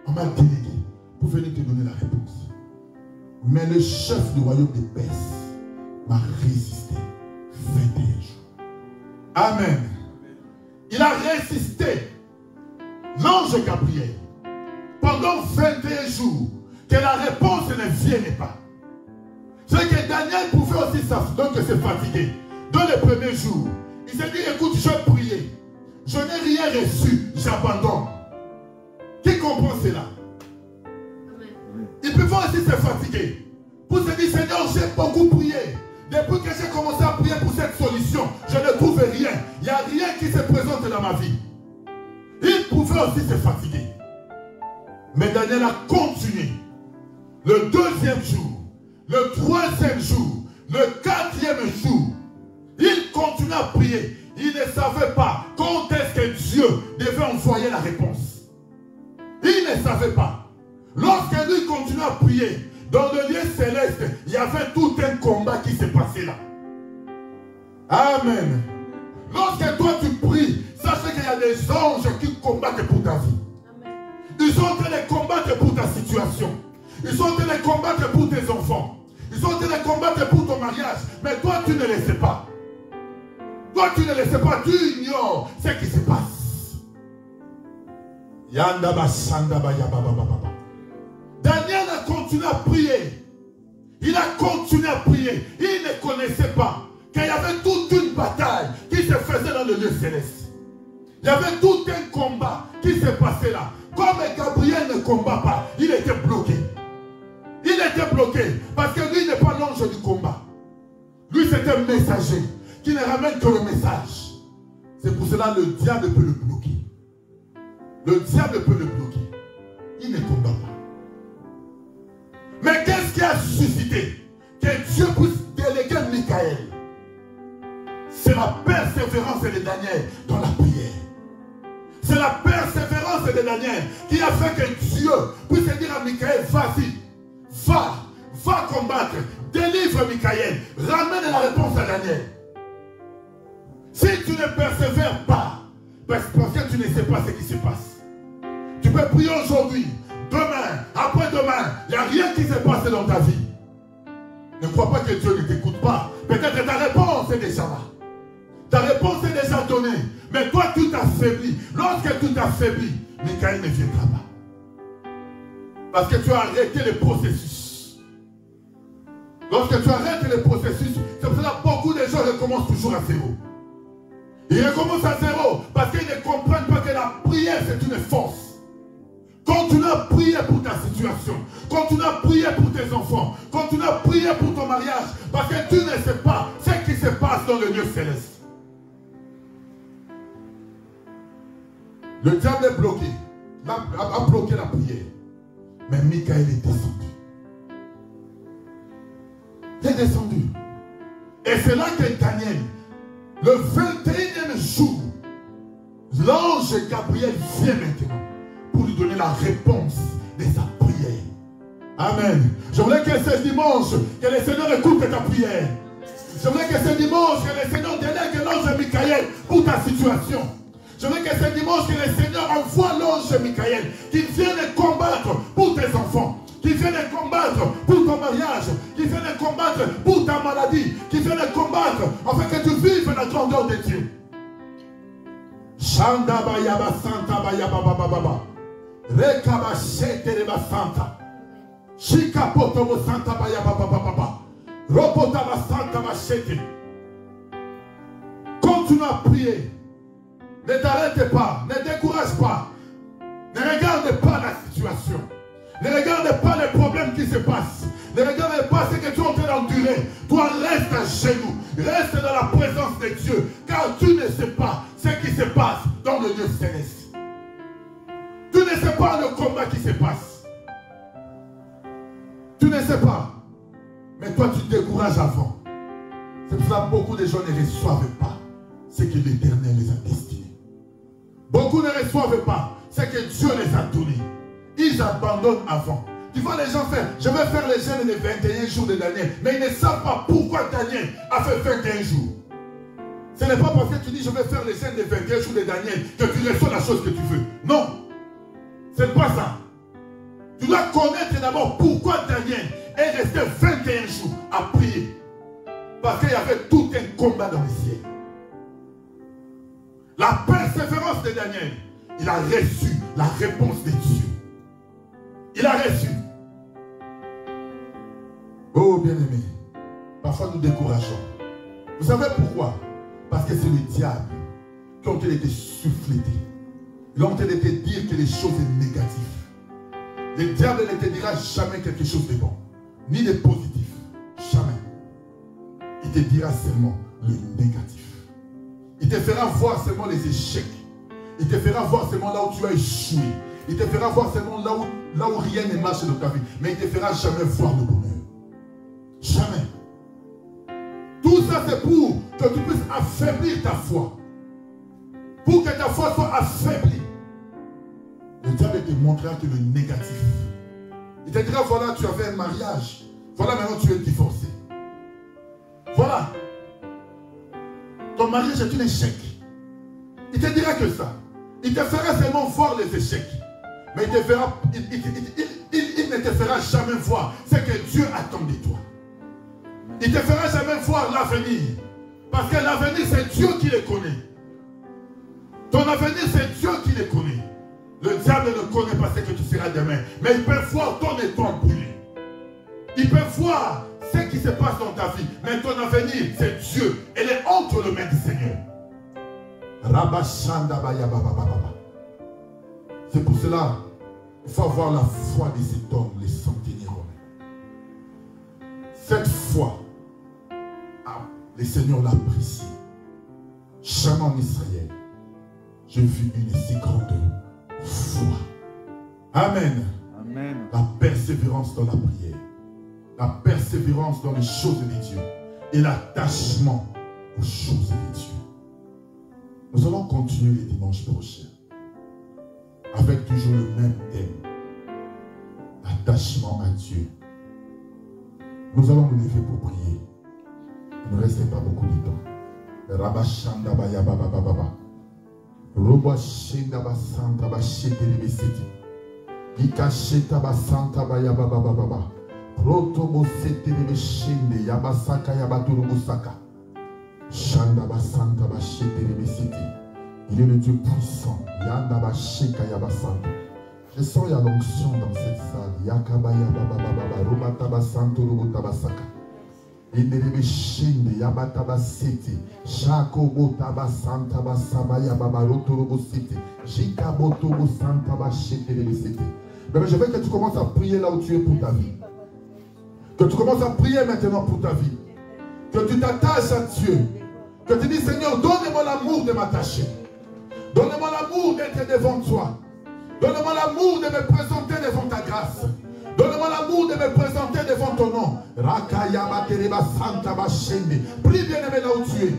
Speaker 4: on m'a délégué pour venir te donner la réponse. Mais le chef du royaume de Perse m'a résisté 21 jours. Amen. Il a résisté l'ange Gabriel pendant 21 jours que la réponse ne vienne pas. C'est que Daniel pouvait aussi se fatiguer. Dans les premiers jours, il s'est dit, écoute, je vais prier. Je n'ai rien reçu, j'abandonne. Qui comprend cela? Il peut aussi se fatiguer. Pour se dire, Seigneur, j'ai beaucoup prié. Depuis que j'ai commencé à prier pour cette solution, je ne trouve rien. Il n'y a rien qui se présente dans ma vie. Il pouvait aussi se fatiguer. Mais Daniel a continué le deuxième jour, le troisième jour, le quatrième jour. Il continue à prier. Il ne savait pas quand est-ce que Dieu devait envoyer la réponse. Il ne savait pas. Lorsque lui continue à prier, dans le lieu céleste, il y avait tout un combat qui s'est passé là. Amen. Lorsque toi tu pries, sachez qu'il y a des anges qui combattent pour ta vie. Ils sont en train de combattre pour ta situation. Ils sont en train de combattre pour tes enfants. Ils sont en train de combattre pour ton mariage. Mais toi tu ne le sais pas. Toi tu ne le sais pas. Tu ignores ce qui se passe. Daniel a continué à prier. Il a continué à prier. Il ne connaissait pas qu'il y avait toute une bataille qui se faisait dans le lieu céleste. Il y avait tout un combat qui s'est passé là. Comme Gabriel ne combat pas, il était bloqué. Il était bloqué parce que lui n'est pas l'ange du combat. Lui c'est un messager qui ne ramène que le message. C'est pour cela que le diable peut le bloquer. Le diable peut le bloquer. Il ne combat pas. Mais qu'est-ce qui a suscité que Dieu puisse déléguer Michael? C'est la persévérance de Daniel dans la prière. C'est la persévérance de Daniel qui a fait que Dieu puisse dire à Michael, vas-y, va combattre, délivre Michael, ramène la réponse à Daniel. Si tu ne persévères pas, parce que tu ne sais pas ce qui se passe, tu peux prier aujourd'hui, demain, après-demain, il n'y a rien qui se passe dans ta vie. Ne crois pas que Dieu ne t'écoute pas. Peut-être ta réponse est déjà là. Ta réponse est déjà donnée. Mais toi, tu t'affaiblis. Lorsque tu t'affaiblis, Michael ne viendra pas. Parce que tu as arrêté le processus. Lorsque tu arrêtes le processus, c'est pour cela que beaucoup de gens recommencent toujours à zéro. Ils recommencent à zéro parce qu'ils ne comprennent pas que la prière, c'est une force. Continue à prier pour ta situation. Continue à prier pour tes enfants. Continue à prier pour ton mariage. Parce que tu ne sais pas ce qui se passe dans le lieu céleste. Le diable est bloqué. A bloqué la prière. Mais Michael est descendu. Il est descendu. Et c'est là que Daniel, le 21e jour, l'ange Gabriel vient maintenant pour lui donner la réponse de sa prière. Amen. Je voulais que ce dimanche, que le Seigneur écoute ta prière. Je voulais que ce dimanche, que le Seigneur délègue l'ange Michael pour ta situation. Je veux que ce dimanche, que le Seigneur envoie l'ange Michael, qu'il vienne combattre pour tes enfants, qu'il vienne combattre pour ton mariage, qu'il vienne combattre pour ta maladie, qu'il vienne combattre afin que tu vives la grandeur de Dieu. Shanda bayaba santa bayaba baba baba. Rekaba shete reba santa. Shika potobo santa bayaba baba baba. Ropota ba santa machete. Continue à prier. Ne t'arrête pas, ne décourage pas. Ne regarde pas la situation. Ne regarde pas les problèmes qui se passent. Ne regarde pas ce que tu es en train d'endurer. Toi, reste à genoux. Reste dans la présence de Dieu. Car tu ne sais pas ce qui se passe dans le lieu céleste. Tu ne sais pas le combat qui se passe. Tu ne sais pas. Mais toi, tu te décourages avant. C'est pour ça que beaucoup de gens ne reçoivent pas ce que l'Éternel les a destinés. Beaucoup ne reçoivent pas ce que Dieu les a donné. Ils abandonnent avant. Tu vois les gens faire, je vais faire les jeûnes des 21 jours de Daniel. Mais ils ne savent pas pourquoi Daniel a fait 21 jours. Ce n'est pas parce que tu dis je vais faire les jeûnes des 21 jours de Daniel que tu reçois la chose que tu veux. Non. Ce n'est pas ça. Tu dois connaître d'abord pourquoi Daniel est resté 21 jours à prier. Parce qu'il y avait tout un combat dans le ciel. La persévérance de Daniel, il a reçu la réponse de Dieu. Il a reçu. Oh bien-aimé, parfois nous décourageons. Vous savez pourquoi? Parce que c'est le diable qui ont été soufflés. Ils ont été dire que les choses sont négatives. Le diable ne te dira jamais quelque chose de bon, ni de positif. Jamais. Il te dira seulement le négatif. Il te fera voir seulement les échecs. Il te fera voir seulement là où tu as échoué. Il te fera voir seulement là où rien ne marche dans ta vie. Mais il ne te fera jamais voir le bonheur. Jamais. Tout ça, c'est pour que tu puisses affaiblir ta foi. Pour que ta foi soit affaiblie. Le diable te montrera que le négatif. Il te dira, voilà, tu avais un mariage. Voilà, maintenant tu es divorcé. Voilà. Ton mariage est un échec. Il te dira que ça. Il te fera seulement voir les échecs. Mais il ne te fera jamais voir ce que Dieu attend de toi. Il ne te fera jamais voir l'avenir. Parce que l'avenir, c'est Dieu qui le connaît. Ton avenir, c'est Dieu qui le connaît. Le diable ne connaît pas ce que tu seras demain. Mais il peut voir ton étoile brûler. Il peut voir ce qui se passe dans ta vie. Mais ton avenir, c'est Dieu. Elle est entre les mains du Seigneur. C'est pour cela qu'il faut avoir la foi de cet homme, les centeniers romains. Cette foi, le Seigneur l'apprécie. Jamais en Israël, j'ai vu une si grande foi. Amen.
Speaker 3: Amen.
Speaker 4: La persévérance dans la prière, la persévérance dans les choses de Dieu et l'attachement aux choses de Dieu. Nous allons continuer les dimanches prochains avec toujours le même thème, l'attachement à Dieu. Nous allons nous lever pour prier. Il ne reste pas beaucoup de temps. Rabashanda baya baba baba. Robashinda basanta bashete lebeseti. Ikasheta basanta baya baba baba. Proto bosete lebeshinde yabasaka yabaturu busaka. Shanda basanta bashete lebeseti. Il est le Dieu puissant. Yanda basheka yabasanta. Je sens il y a l'onction dans cette salle. Yakabaya baba baba. Robata basanta robota basaka. Indelebeshinde yabatabasete shakobotabasanta basabaya babarotobosete jikabotobosanta bashetelebesete. Mais je veux que tu commences à prier là où tu es pour ta vie. Que tu commences à prier maintenant pour ta vie. Que tu t'attaches à Dieu. Que tu dis Seigneur, donne-moi l'amour de m'attacher. Donne-moi l'amour d'être devant toi. Donne-moi l'amour de me présenter devant ta grâce. Donne-moi l'amour de me présenter devant ton nom. Prie bien aimé là où tu es.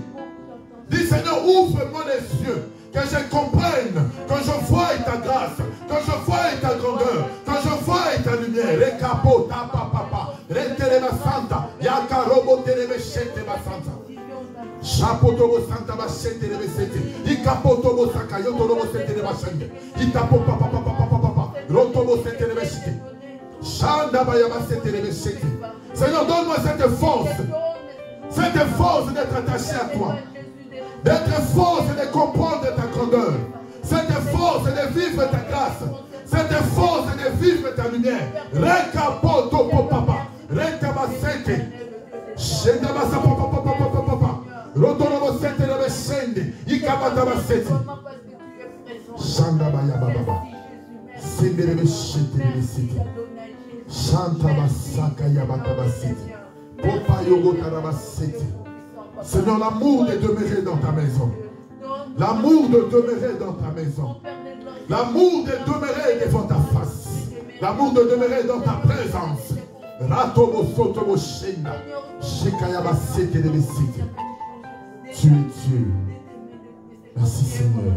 Speaker 4: Dis Seigneur, ouvre-moi les yeux. Que je comprenne. Quand je vois ta grâce. Quand je vois ta grandeur. Quand je vois ta lumière. Rekapo ta papa. Retelema santa. Yakarobo teleme shete basanta. Chapotobo santa basete lebe sete. Ikapotobo sakayotobo sete lebe shenge. Itapo papa papa papa. Rotobo sete lebe shete. Seigneur, donne-moi cette force d'être attaché à toi, d'être force de comprendre ta grandeur, cette force de vivre ta grâce, cette force de vivre ta lumière. Rekapoto papa, rekabasete, shendabasa papa papa papa, rotorobo sete lebe shende, ikabatabasete, shandabaya baba, sendelebe shete lebe sete. Seigneur, l'amour de demeurer dans ta maison. L'amour de demeurer dans ta maison. L'amour de demeurer devant ta face. L'amour de demeurer dans ta présence. Tu es Dieu. Merci Seigneur.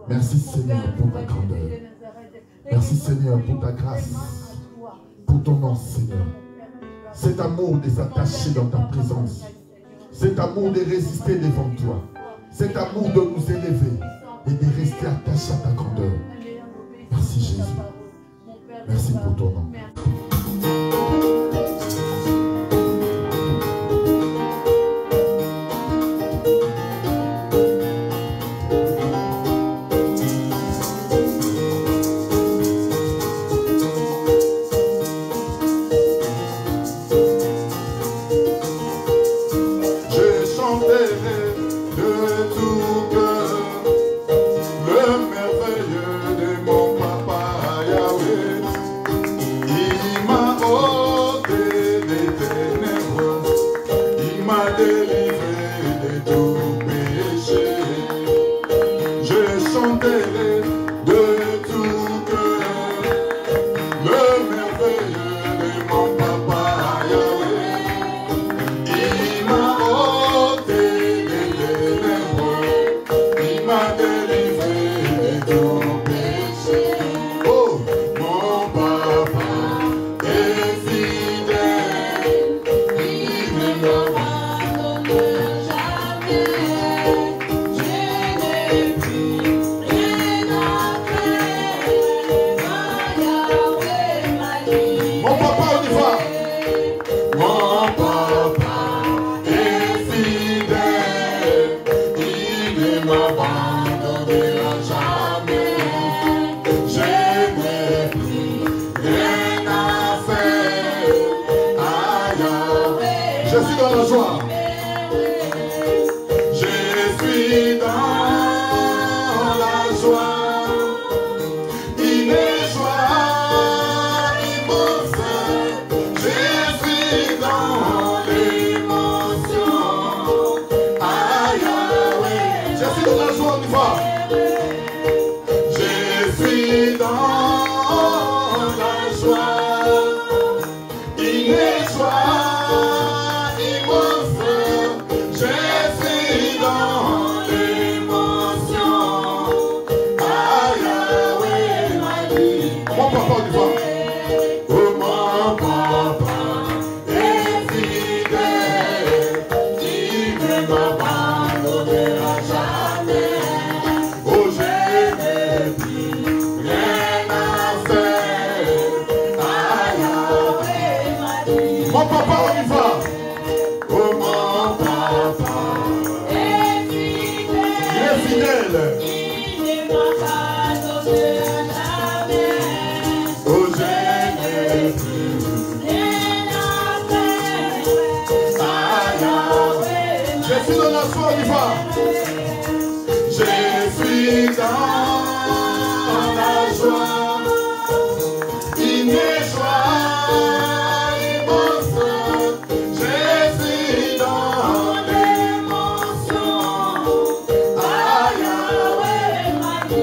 Speaker 4: Merci Seigneur pour ta grandeur. Merci Seigneur pour ta grâce. Pour ton nom, Seigneur. Cet amour de s'attacher dans ta présence. Cet amour de résister devant toi. Cet amour de nous élever et de rester attachés à ta grandeur. Merci Jésus. Merci pour ton nom.
Speaker 7: De tout cœur,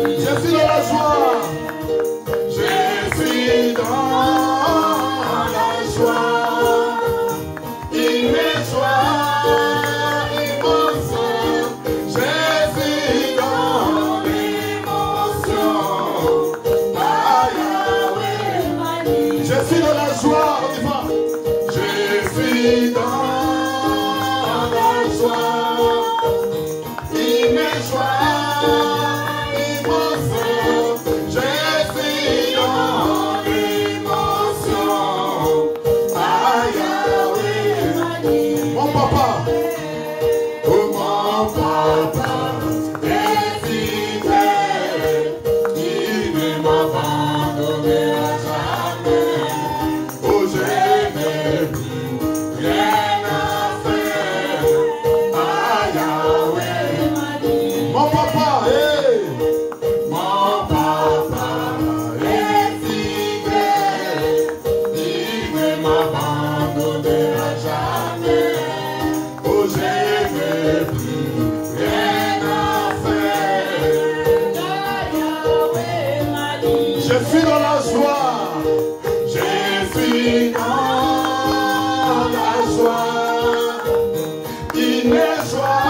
Speaker 4: Je suis dans la joie. Je suis dans la joie. Il me joie, immense. Je suis dans l'émotion. Ah, Yahweh. Je suis dans la joie. On y va. Je suis dans la joie. Il me joie.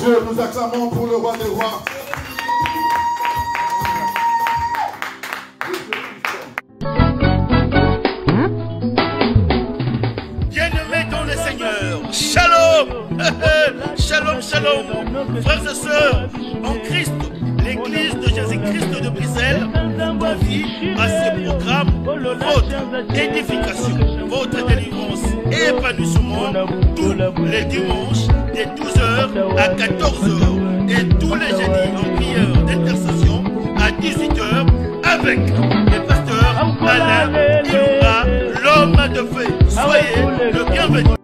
Speaker 4: Nous acclamons pour le roi des rois.
Speaker 1: Bien-aimés dans le Seigneur, shalom, shalom, shalom, frères et sœurs, en Christ, l'église de Jésus-Christ de Bruxelles confie à ce programme votre édification, votre délivrance et épanouissement tous les dimanches de 12h à 14h et tous les jeudis en prière d'intercession à 18h avec le pasteur Alain Iloura, l'homme de feu. Soyez le bienvenu.